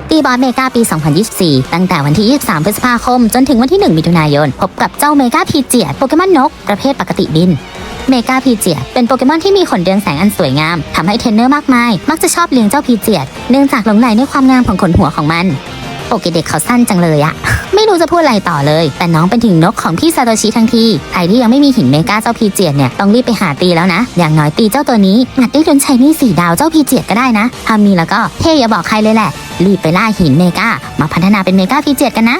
ตีบอสเมกาปี 2024 ตั้งแต่วันที่ 23 พฤษภาคมจนถึงวันที่ 1 มิถุนายนพบกับเจ้าเมกาพีเจียโปเกมอนนกประเภทปกติบินเมกาพีเจียเป็นโปเกมอนที่มีขนเรืองแสงอันสวยงามทำให้เทรนเนอร์มากมายมักจะชอบเลี้ยงเจ้าพีเจียเนื่องจากหลงใหลในความงามของขนหัวของมันโปเกเด็กเขาสั้นจังเลยอะ ไม่รู้จะพูดอะไรต่อเลยแต่น้องเป็นถึงนกของพี่ซาโตชิทั้งทีใครที่ยังไม่มีหินเมกาเจ้าพีเจียเนี่ยต้องรีบไปหาตีแล้วนะอย่างน้อยตีเจ้าตัวนี้อาจได้ลุ้นชัยนี่4 ดาวเจ้าพีเจียก็ได้นะถ้ามีแล้วก็เท่อย่าบอกใครเลยแหละรีบไปล่าหินเมกามาพัฒนาเป็นเมกาพีเจียกันนะ